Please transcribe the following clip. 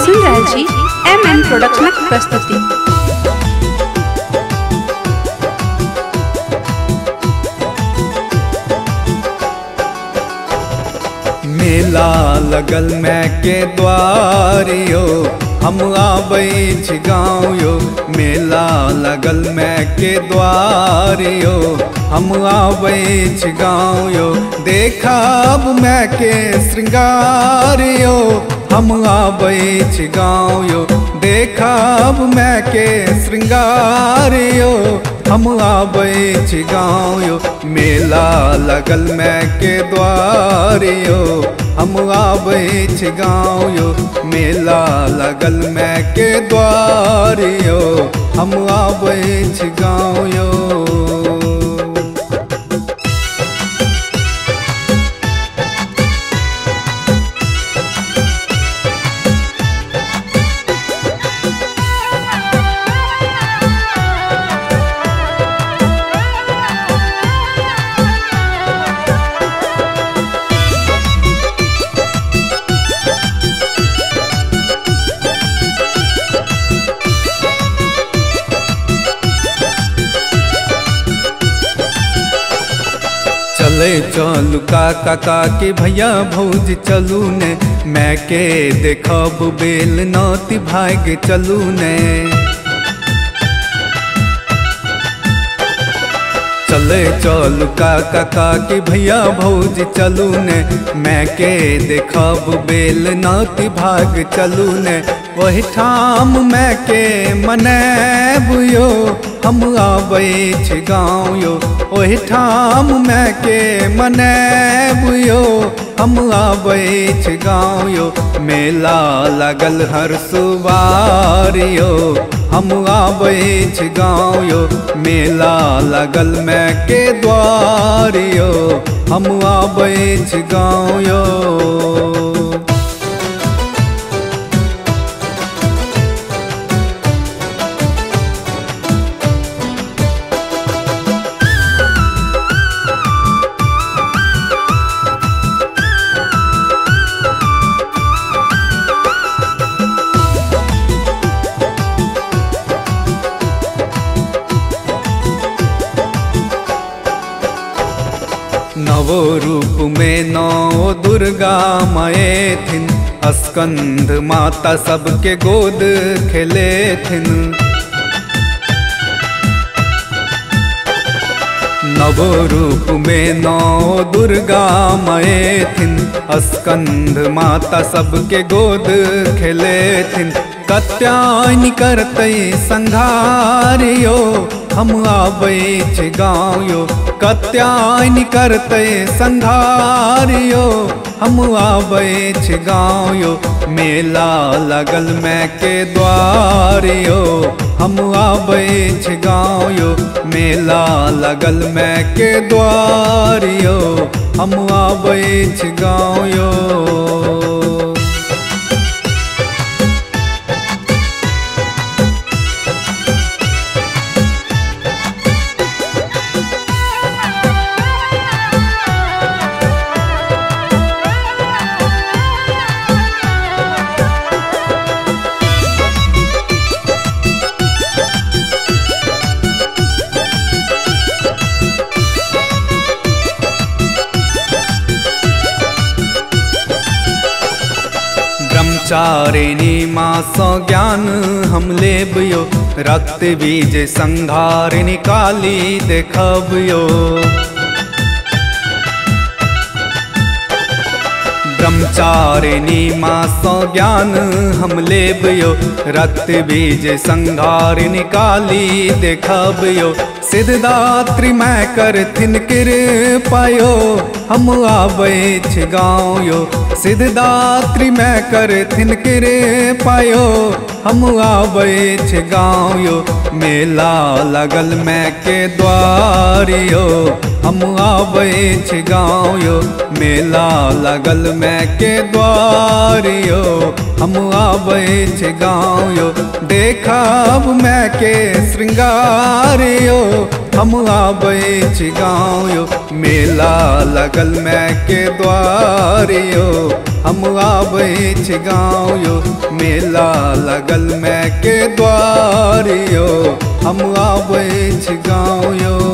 सुन रहल छी MM प्रोडक्शनक प्रस्तुति। मेला लगल मैं के द्वारियो, हम आबै छी गाँव यो। मेला लगल मैं के द्वारियो, हम आबै छी गाँव यो। देखब मैं के श्रृंगार यो, हम आबै छी गाँव यो। देखब मैं के श्रृंगार यो, हम आबै छी गाँव यो। मेला लगल मैं के द्वारियो, हम आबै छी गाँव यो। मेला लगल मैं के द्वारियो, हम आबै छी गाँव यो। चले चलू काका काकी भैया भौज चलू ने, मैं के देखब बेल नौती भाग चलू ने। चले चलू काका काकी भैया भौज चलू ने, मैं के देखब बेल नौती भाग चलू ने। वही ठाम मैं के मनेब यो, हम आबै छी गाँव यो। वही ठाम मैं के मनेब यो, हम आबै छी गाँव यो। मेला लगल हर सुबार यो, हम आबै छी गाँव यो। मेला लगल मैं के द्वार यो, हम आबै छी गाँव यो। नवो रूप में नौ दुर्गा माए थिन, स्कंद माता सबके गोद खेले थिन। नवो रूप में नौ दुर्गा माए थिन, स्कंद माता सबके गोद खेले थिन। कत्यायन करते संघार यो, हम आबै छी गाँव यो। कत्यायन करते संघार यो, हम आबै छी गाँव यो। मेला लगल मैं के द्वार यो, हम आबै छी गाँव यो। मेला लगल मैं के द्वार यो, हम आबै छी गाँव यो। ब्रह्मचारिणी माँ सौ ज्ञान हम लेब यो, रक्त बीज संघारिणी काली देखब यो। ब्रह्मचारिणी माँ सौ ज्ञान हम लेब यो, रक्त बीज संघारिणी काली देखब यो। सिद्धदात्री मैं करथिन कृपायो, हम आबै छी गाँव यो। सिद्धदात्री मैं करथिन कृपायो, हम आबै छी गाँव यो। मेला लगल मैं के द्वार यो, हम आबै छी गाँव यो। मेला लगल मैं के द्वार यो, हम आबै छी गाँव यो। देखब मैं के श्रृंगार यो, हम आबै छी गाँव यो। मेला लगल मैं के द्वार यो, हम आबै छी गाँव यो। मेला लगल मैं के द्वार यो, हम आबै छी गाँव यो।